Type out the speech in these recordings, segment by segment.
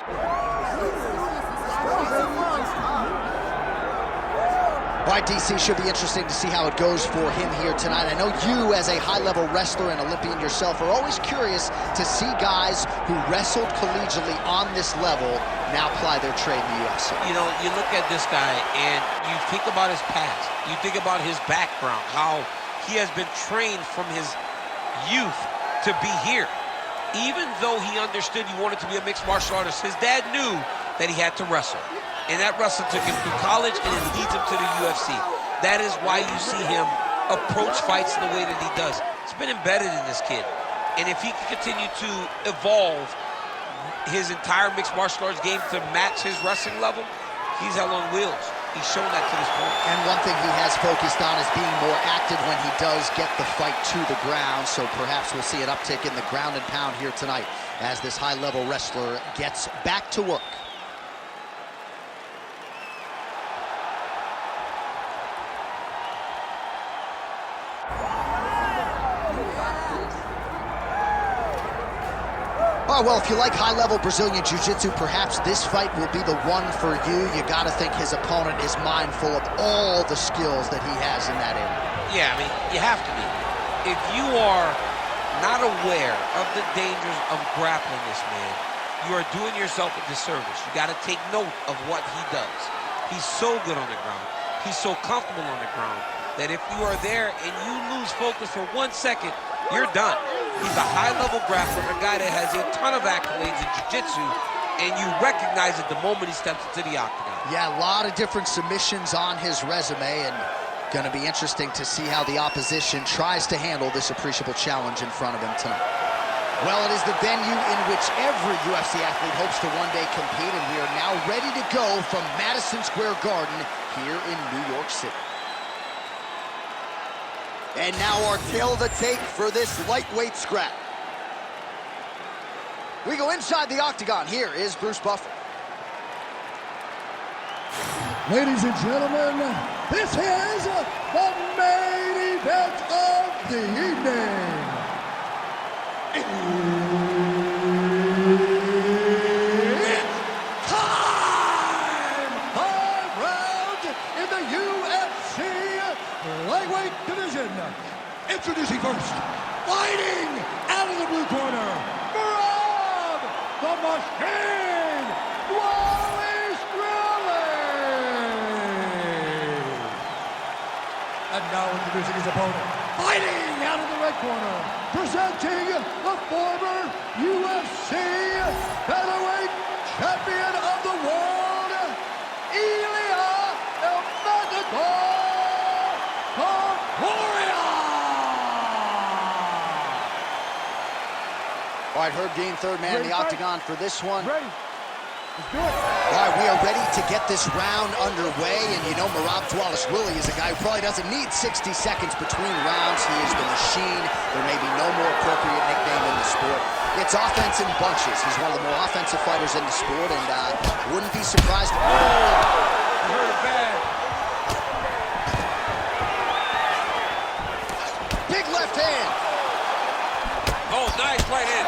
All right, DC, should be interesting to see how it goes for him here tonight. I know you, as a high-level wrestler and Olympian yourself, are always curious to see guys who wrestled collegiately on this level now apply their trade in the UFC. You know, you look at this guy and you think about his past. You think about his background, how he has been trained from his youth to be here. Even though he understood he wanted to be a mixed martial artist, his dad knew that he had to wrestle. And that wrestle took him through college and it leads him to the UFC. That is why you see him approach fights in the way that he does. It's been embedded in this kid. And if he can continue to evolve his entire mixed martial arts game to match his wrestling level, he's hell on wheels. He's shown that to this point. And one thing he has focused on is being more active when he does get the fight to the ground. So perhaps we'll see an uptick in the ground and pound here tonight as this high-level wrestler gets back to work. Oh, well, if you like high-level Brazilian Jiu-Jitsu, perhaps this fight will be the one for you. You got to think his opponent is mindful of all the skills that he has in that area. Yeah, I mean, you have to be. If you are not aware of the dangers of grappling this man, you are doing yourself a disservice. You got to take note of what he does. He's so good on the ground. He's so comfortable on the ground that if you are there and you lose focus for 1 second, you're done. He's a high-level grappler, a guy that has a ton of accolades in jiu-jitsu, and you recognize it the moment he steps into the octagon. Yeah, a lot of different submissions on his resume, and going to be interesting to see how the opposition tries to handle this appreciable challenge in front of him tonight. Well, it is the venue in which every UFC athlete hopes to one day compete, and we are now ready to go from Madison Square Garden here in New York City. And now our tail of the tape for this lightweight scrap. We go inside the octagon. Here is Bruce Buffer. Ladies and gentlemen, this is the main event of the evening. It's time! 5 rounds in the UFC lightweight division. Introducing first, fighting out of the blue corner, Merab the Machine Dvalishvili. And now introducing his opponent, fighting out of the red corner, presenting the former UFC featherweight champion of the world, Ilia Topuria. All right, Herb Dean, third man in the octagon for this one. Ready. Let's do it. All right, we are ready to get this round underway, and you know Merab Dvalishvili is a guy who probably doesn't need 60 seconds between rounds. He is the machine. There may be no more appropriate nickname in the sport. It's offense in bunches. He's one of the more offensive fighters in the sport, and wouldn't be surprised. Oh, you heard it bad. Big left hand. Oh, nice right hand.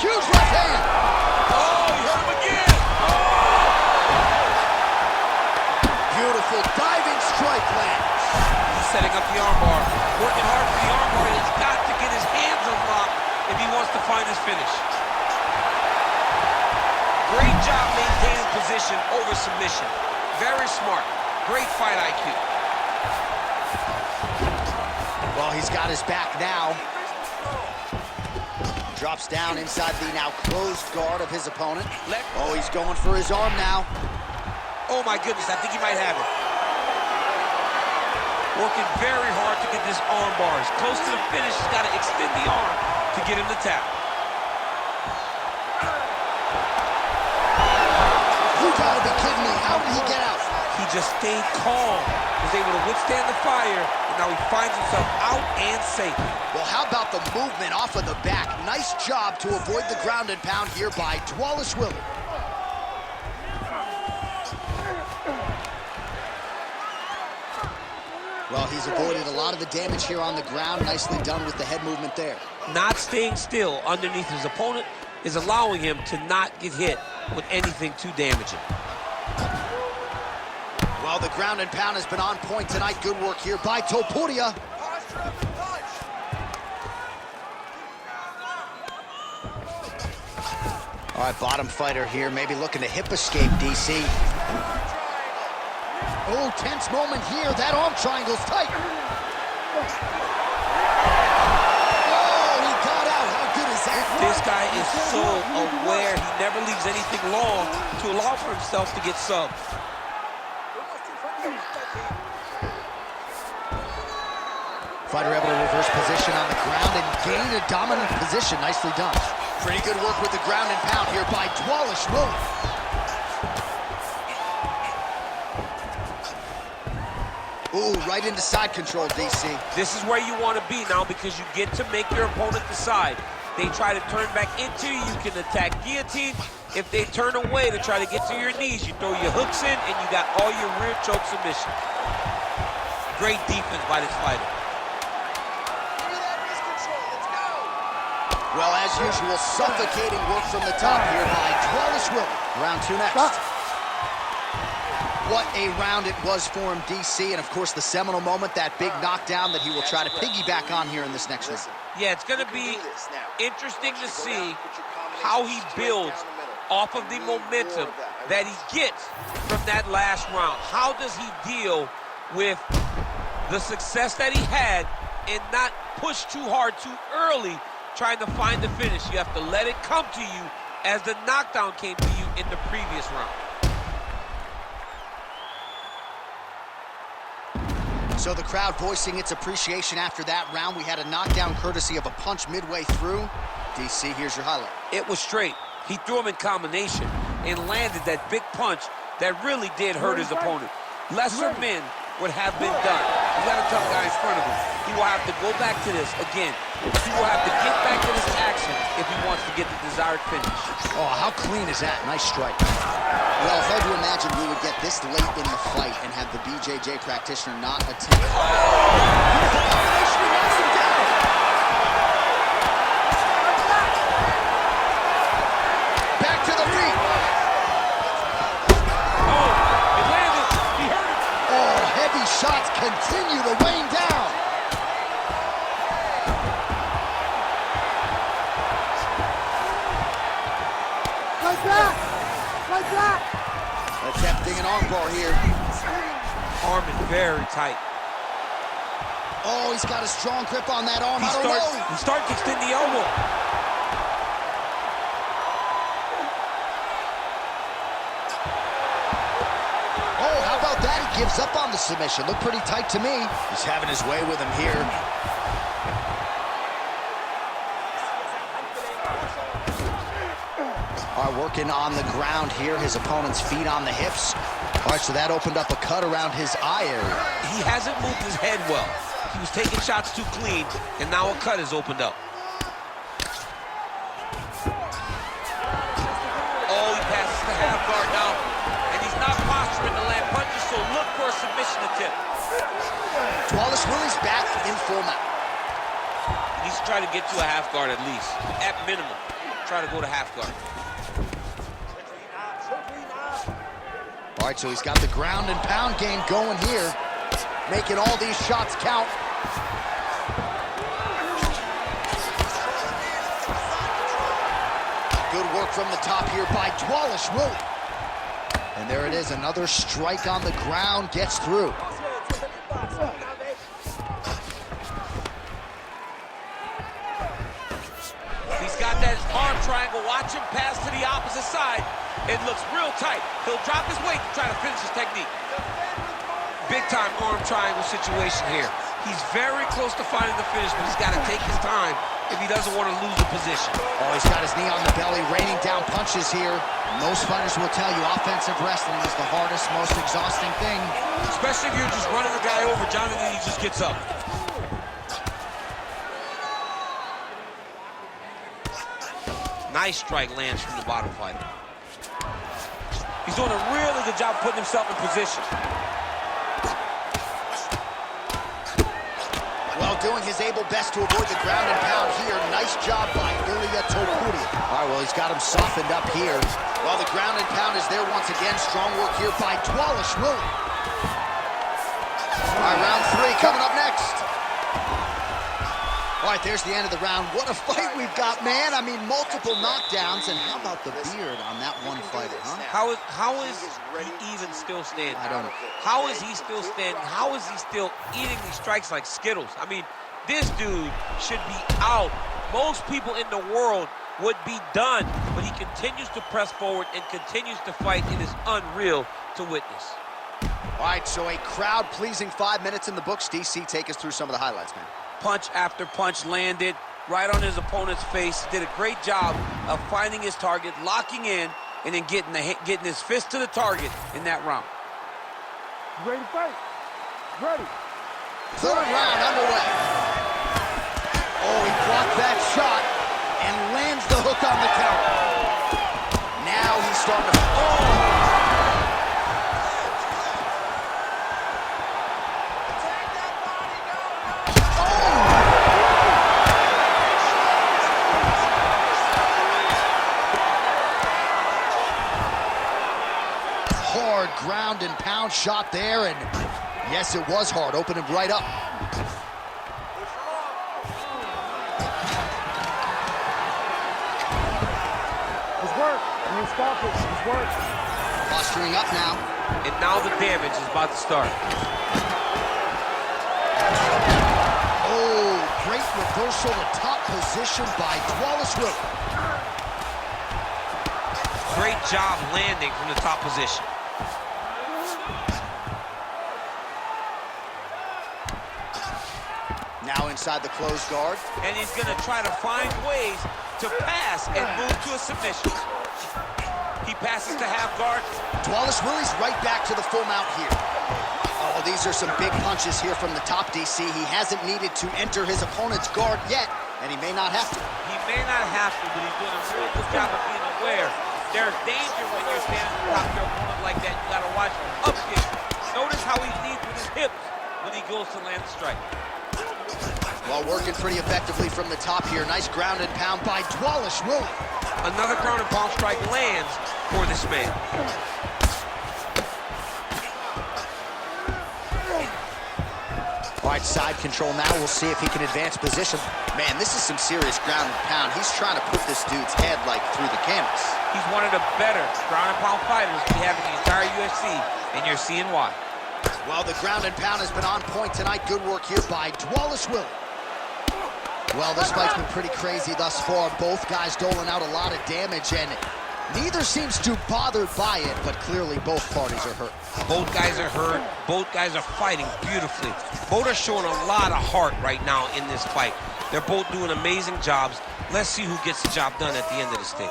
Huge left hand. Oh, you heard him again. Beautiful diving strike lands. He's setting up the armbar. Working hard for the armbar. He's got to get his hands unlocked if he wants to find his finish. Great job maintaining position over submission. Very smart. Great fight IQ. Well, he's got his back now. Drops down inside the now closed guard of his opponent. Oh, he's going for his arm now. Oh my goodness, I think he might have it. Working very hard to get this arm bar. As close to the finish, he's got to extend the arm to get him to tap. You gotta be kidding me. How did he get out? He just stayed calm, was able to withstand the fire, and now he finds himself out and safe. Well, how about the movement off of the back? Nice job to avoid the ground and pound here by Dvalishvili. Well, he's avoided a lot of the damage here on the ground. Nicely done with the head movement there. Not staying still underneath his opponent, is allowing him to not get hit with anything too damaging. Well, the ground and pound has been on point tonight. Good work here by Topuria. All right, bottom fighter here, maybe looking to hip escape, DC. Oh, tense moment here. That arm triangle's tight. Oh, he got out. How good is that? This guy is so aware. He never leaves anything long to allow for himself to get subbed. Fighter able to reverse position on the ground and gain a dominant position. Nicely done. Pretty good work with the ground and pound here by Dvalishvili. Ooh, right into side control, DC. This is where you want to be now because you get to make your opponent decide. They try to turn back into you, you can attack guillotine. If they turn away to try to get to your knees, you throw your hooks in and you got all your rear choke submission. Great defense by this fighter. Well, as usual, suffocating work from the top here by Dvalishvili. Round 2 next. What a round it was for him, DC, and of course the seminal moment, that big knockdown that he will try to piggyback on here in this next round. Yeah, it's going to be interesting to see how he builds off of the momentum that he gets from that last round. How does he deal with the success that he had and not push too hard too early trying to find the finish? You have to let it come to you as the knockdown came to you in the previous round. So the crowd voicing its appreciation after that round. We had a knockdown courtesy of a punch midway through. DC, here's your highlight. It was straight. He threw him in combination and landed that big punch that really did hurt his opponent. Lesser men would have been done. He got a tough guy in front of him. He will have to go back to this again. He will have to get back to this action if he wants to get the desired finish. Oh, how clean is that? Nice strike. Well, hard to imagine we would get this late in the fight and have the BJJ practitioner not attempt. Oh! Beautiful combination, he knocks him down! Back to the feet! Oh, it landed. He hurt him. Oh, heavy shots continue to rain down. Like that! Like that! Attempting an armbar here. Arm is very tight. Oh, he's got a strong grip on that arm. He's starting to extend the elbow. Oh, how about that? He gives up on the submission. Looked pretty tight to me. He's having his way with him here. All right, working on the ground here. His opponent's feet on the hips. All right, so that opened up a cut around his eye area. He hasn't moved his head well. He was taking shots too clean, and now a cut has opened up. Oh, he passes the half guard now, and he's not posturing to land punches, so look for a submission attempt. Dvalishvili's back in full mount. He needs to try to get to a half guard at least, at minimum. Try to go to half guard. All right, so he's got the ground and pound game going here, making all these shots count. Good work from the top here by Dvalishvili. And there it is, another strike on the ground, gets through. He's got that arm triangle. Watch him pass to the opposite side. It looks real tight. He'll drop his weight to try to finish his technique. Big time arm triangle situation here. He's very close to finding the finish, but he's got to take his time if he doesn't want to lose the position. Oh, he's got his knee on the belly, raining down punches here. Most fighters will tell you offensive wrestling is the hardest, most exhausting thing. Especially if you're just running the guy over. Jonathan, he just gets up. Nice strike lands from the bottom fighter. He's doing a really good job putting himself in position. Well doing his able best to avoid the ground and pound here. Nice job by Ilia Topuria. All right, well, he's got him softened up here. Well, the ground and pound is there once again. Strong work here by Dvalishvili. All right, round 3 coming up next. All right, there's the end of the round. What a fight we've got, man. I mean, multiple knockdowns. And how about the beard on that one fighter, huh? How is he even still standing? I don't know. How is he still standing? How is he still eating these strikes like Skittles? I mean, this dude should be out. Most people in the world would be done, but he continues to press forward and continues to fight. It is unreal to witness. All right, so a crowd-pleasing 5 minutes in the books. DC, take us through some of the highlights, man. Punch after punch landed right on his opponent's face. Did a great job of finding his target, locking in, and then getting his fist to the target in that round. Ready to fight. Ready. Third round underway. Oh, he blocked that shot and lands the hook on the counter. Now he's starting to... Oh! Hard ground and pound shot there, and yes, it was hard. Opened him right up. It's work. You stop it. It's work. Posturing up now. And now the damage is about to start. Oh, great reversal to top position by Dvalishvili. Great job landing from the top position. Now inside the closed guard. And he's going to try to find ways to pass and move to a submission. He passes to half guard. Dvalishvili's right back to the full mount here. Oh, these are some big punches here from the top, DC. He hasn't needed to enter his opponent's guard yet, and he may not have to. He may not have to, but he's doing a real good job of being aware. There's danger when you're standing on top of your opponent like that. You got to watch up kick. Notice how he leads with his hips when he goes to land the strike. Well, working pretty effectively from the top here. Nice ground and pound by Dvalishvili. Another ground and pound strike lands for this man. All right, side control now. We'll see if he can advance position. Man, this is some serious ground and pound. He's trying to put this dude's head like through the canvas. He's one of the better ground and pound fighters we have in the entire UFC, and you're seeing why. Well, the ground and pound has been on point tonight. Good work here by Dvalishvili. Well, this fight's been pretty crazy thus far. Both guys doling out a lot of damage, and neither seems too bothered by it, but clearly both parties are hurt. Both guys are hurt. Both guys are fighting beautifully. Both are showing a lot of heart right now in this fight. They're both doing amazing jobs. Let's see who gets the job done at the end of the stage.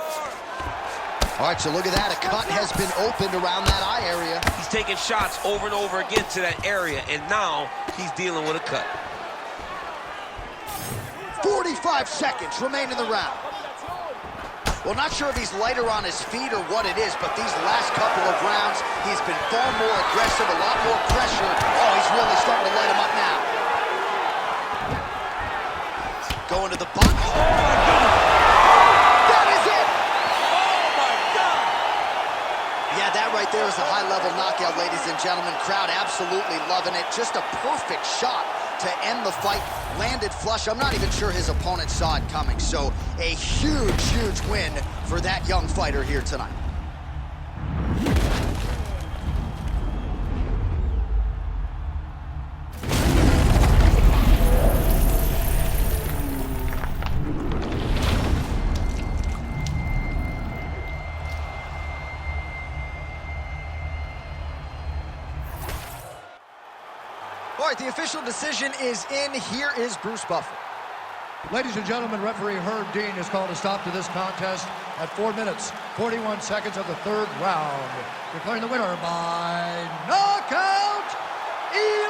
All right, so look at that. A cut has been opened around that eye area. He's taking shots over and over again to that area, and now he's dealing with a cut. 45 seconds remain in the round. Well, not sure if he's lighter on his feet or what it is, but these last couple of rounds, he's been far more aggressive, a lot more pressure. Oh, he's really starting to light him up now. Going to the bottom. Oh, my God. That is it. Oh, my God. Yeah, that right there is a high-level knockout, ladies and gentlemen. Crowd absolutely loving it. Just a perfect shot to end the fight. Landed flush. I'm not even sure his opponent saw it coming. So a huge, huge win for that young fighter here tonight. All right, the official decision is in. Here is Bruce Buffer. Ladies and gentlemen, referee Herb Dean has called a stop to this contest at 4 minutes, 41 seconds of the third round. Declaring the winner by knockout, Ilia